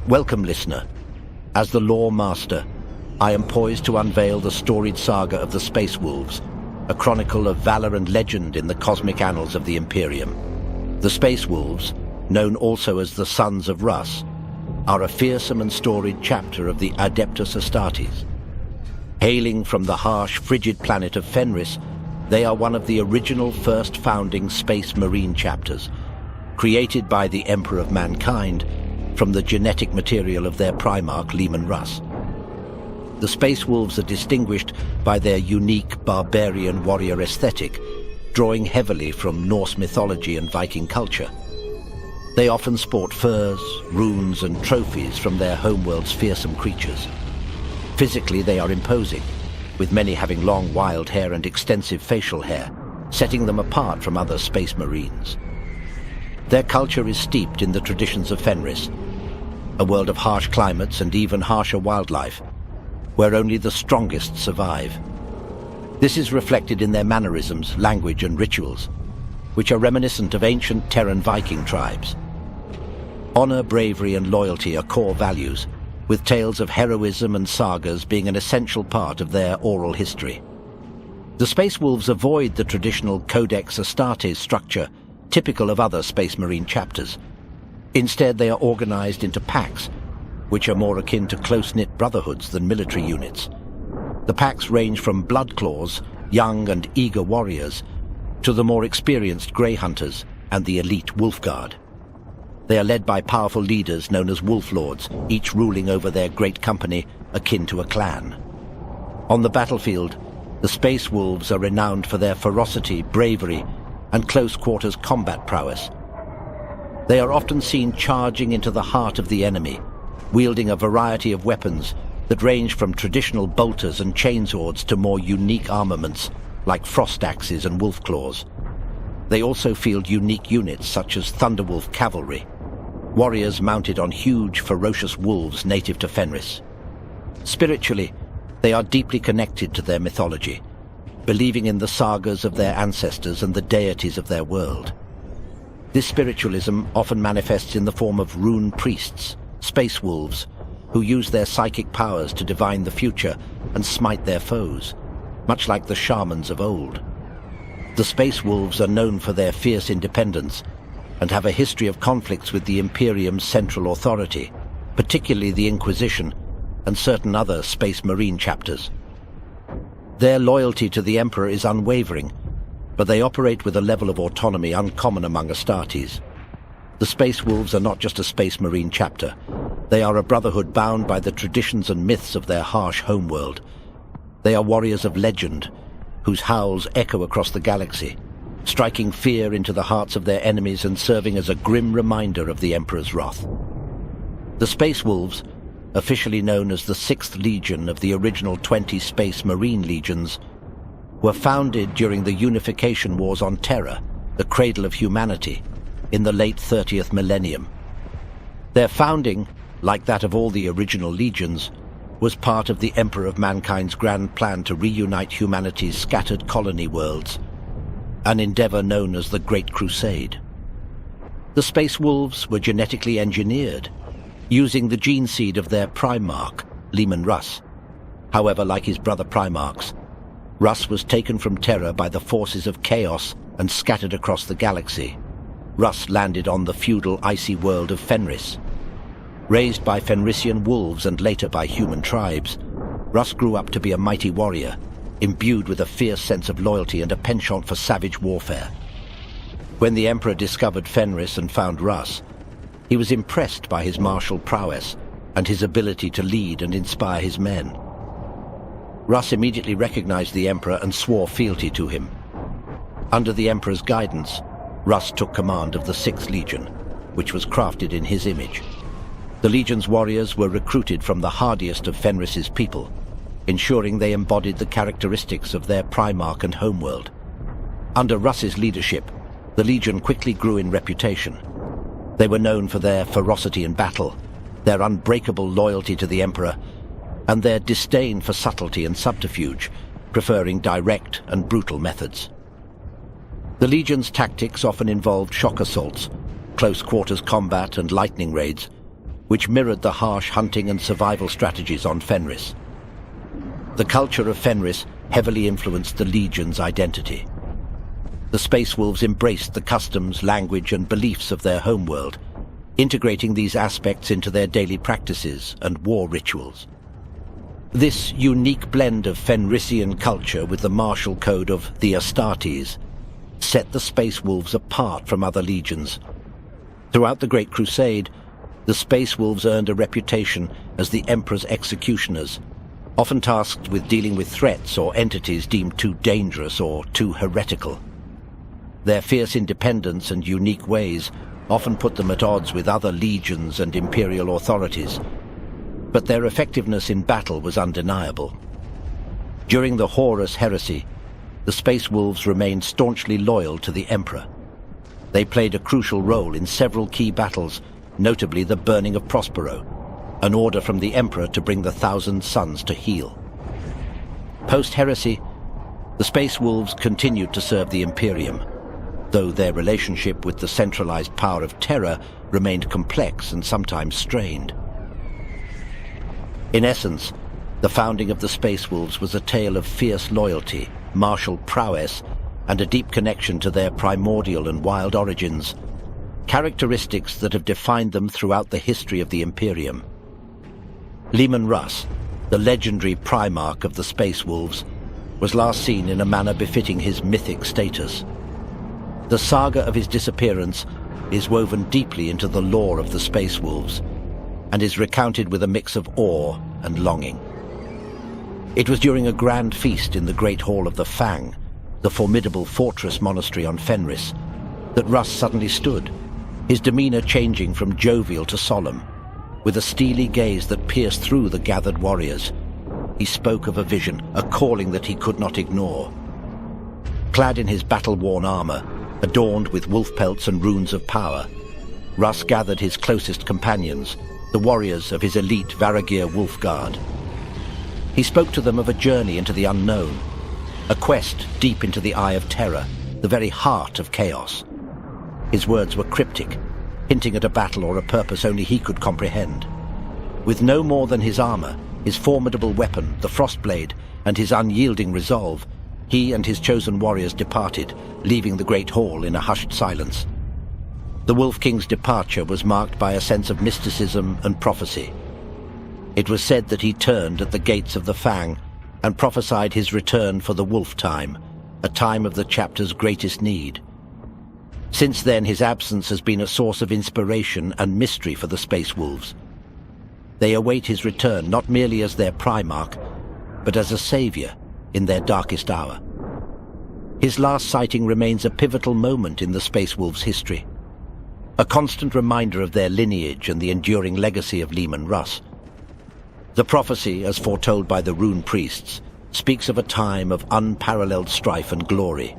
Welcome, listener. As the lore master, I am poised to unveil the storied saga of the Space Wolves, a chronicle of valor and legend in the cosmic annals of the Imperium. The Space Wolves, known also as the Sons of Russ, are a fearsome and storied chapter of the Adeptus Astartes. Hailing from the harsh, frigid planet of Fenris, they are one of the original first founding space marine chapters, created by the Emperor of Mankind from the genetic material of their primarch Leman Russ. The Space Wolves are distinguished by their unique barbarian warrior aesthetic, drawing heavily from Norse mythology and Viking culture. They often sport furs, runes and trophies from their homeworld's fearsome creatures. Physically they are imposing, with many having long wild hair and extensive facial hair, setting them apart from other space marines. Their culture is steeped in the traditions of Fenris, a world of harsh climates and even harsher wildlife, where only the strongest survive. This is reflected in their mannerisms, language and rituals, which are reminiscent of ancient Terran Viking tribes. Honor, bravery and loyalty are core values, with tales of heroism and sagas being an essential part of their oral history. The Space Wolves avoid the traditional Codex Astartes structure typical of other Space Marine chapters. Instead, they are organized into packs, which are more akin to close-knit brotherhoods than military units. The packs range from Bloodclaws, young and eager warriors, to the more experienced Grey Hunters and the elite Wolf Guard. They are led by powerful leaders known as Wolf Lords, each ruling over their great company akin to a clan. On the battlefield, the Space Wolves are renowned for their ferocity, bravery, and close-quarters combat prowess. They are often seen charging into the heart of the enemy, wielding a variety of weapons that range from traditional bolters and chainswords to more unique armaments like frost axes and wolf claws. They also field unique units such as Thunderwolf Cavalry, warriors mounted on huge, ferocious wolves native to Fenris. Spiritually, they are deeply connected to their mythology, believing in the sagas of their ancestors and the deities of their world. This spiritualism often manifests in the form of rune priests, space wolves, who use their psychic powers to divine the future and smite their foes, much like the shamans of old. The Space Wolves are known for their fierce independence and have a history of conflicts with the Imperium's central authority, particularly the Inquisition and certain other Space Marine chapters. Their loyalty to the Emperor is unwavering, but they operate with a level of autonomy uncommon among Astartes. The Space Wolves are not just a Space Marine chapter. They are a brotherhood bound by the traditions and myths of their harsh homeworld. They are warriors of legend, whose howls echo across the galaxy, striking fear into the hearts of their enemies and serving as a grim reminder of the Emperor's wrath. The Space Wolves, officially known as the 6th Legion of the original 20 Space Marine Legions, were founded during the Unification Wars on Terra, the cradle of humanity, in the late 30th millennium. Their founding, like that of all the original legions, was part of the Emperor of Mankind's grand plan to reunite humanity's scattered colony worlds, an endeavor known as the Great Crusade. The Space Wolves were genetically engineered, using the gene seed of their primarch, Leman Russ. However, like his brother primarchs, Russ was taken from Terra by the forces of chaos and scattered across the galaxy. Russ landed on the feudal icy world of Fenris. Raised by Fenrisian wolves and later by human tribes, Russ grew up to be a mighty warrior, imbued with a fierce sense of loyalty and a penchant for savage warfare. When the Emperor discovered Fenris and found Russ, he was impressed by his martial prowess and his ability to lead and inspire his men. Russ immediately recognized the Emperor and swore fealty to him. Under the Emperor's guidance, Russ took command of the 6th Legion, which was crafted in his image. The Legion's warriors were recruited from the hardiest of Fenris's people, ensuring they embodied the characteristics of their primarch and homeworld. Under Russ's leadership, the Legion quickly grew in reputation. They were known for their ferocity in battle, their unbreakable loyalty to the Emperor, and their disdain for subtlety and subterfuge, preferring direct and brutal methods. The Legion's tactics often involved shock assaults, close-quarters combat and lightning raids, which mirrored the harsh hunting and survival strategies on Fenris. The culture of Fenris heavily influenced the Legion's identity. The Space Wolves embraced the customs, language, and beliefs of their homeworld, integrating these aspects into their daily practices and war rituals. This unique blend of Fenrisian culture with the martial code of the Astartes set the Space Wolves apart from other legions. Throughout the Great Crusade, the Space Wolves earned a reputation as the Emperor's executioners, often tasked with dealing with threats or entities deemed too dangerous or too heretical. Their fierce independence and unique ways often put them at odds with other legions and imperial authorities, but their effectiveness in battle was undeniable. During the Horus Heresy, the Space Wolves remained staunchly loyal to the Emperor. They played a crucial role in several key battles, notably the burning of Prospero, an order from the Emperor to bring the Thousand Sons to heel. Post-Heresy, the Space Wolves continued to serve the Imperium, though their relationship with the centralized power of Terra remained complex and sometimes strained. In essence, the founding of the Space Wolves was a tale of fierce loyalty, martial prowess, and a deep connection to their primordial and wild origins, characteristics that have defined them throughout the history of the Imperium. Leman Russ, the legendary Primarch of the Space Wolves, was last seen in a manner befitting his mythic status. The saga of his disappearance is woven deeply into the lore of the Space Wolves, and is recounted with a mix of awe and longing. It was during a grand feast in the Great Hall of the Fang, the formidable fortress monastery on Fenris, that Russ suddenly stood, his demeanor changing from jovial to solemn. With a steely gaze that pierced through the gathered warriors, he spoke of a vision, a calling that he could not ignore. Clad in his battle-worn armor, adorned with wolf pelts and runes of power, Russ gathered his closest companions, the warriors of his elite Varagir Wolf Guard. He spoke to them of a journey into the unknown, a quest deep into the Eye of Terror, the very heart of chaos. His words were cryptic, hinting at a battle or a purpose only he could comprehend. With no more than his armor, his formidable weapon, the Frostblade, and his unyielding resolve, he and his chosen warriors departed, leaving the Great Hall in a hushed silence. The Wolf King's departure was marked by a sense of mysticism and prophecy. It was said that he turned at the gates of the Fang and prophesied his return for the Wolf Time, a time of the chapter's greatest need. Since then, his absence has been a source of inspiration and mystery for the Space Wolves. They await his return not merely as their Primarch, but as a savior in their darkest hour. His last sighting remains a pivotal moment in the Space Wolves' history, a constant reminder of their lineage and the enduring legacy of Leman Russ. The prophecy, as foretold by the rune priests, speaks of a time of unparalleled strife and glory.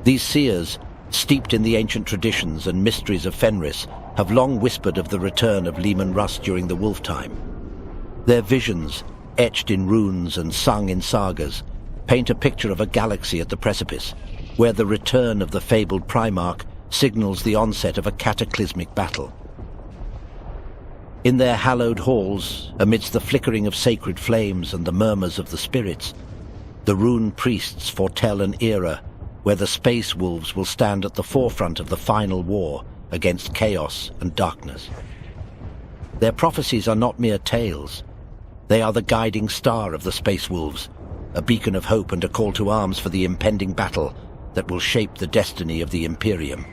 These seers, steeped in the ancient traditions and mysteries of Fenris, have long whispered of the return of Leman Russ during the Wolf Time. Their visions, etched in runes and sung in sagas, paint a picture of a galaxy at the precipice, where the return of the fabled Primarch signals the onset of a cataclysmic battle. In their hallowed halls, amidst the flickering of sacred flames and the murmurs of the spirits, the rune priests foretell an era where the Space Wolves will stand at the forefront of the final war against chaos and darkness. Their prophecies are not mere tales. They are the guiding star of the Space Wolves, a beacon of hope and a call to arms for the impending battle that will shape the destiny of the Imperium.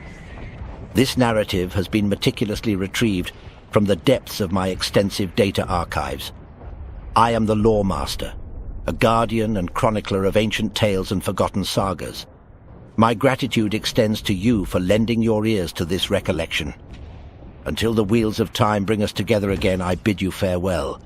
This narrative has been meticulously retrieved from the depths of my extensive data archives. I am the Lore Master, a guardian and chronicler of ancient tales and forgotten sagas. My gratitude extends to you for lending your ears to this recollection. Until the wheels of time bring us together again, I bid you farewell.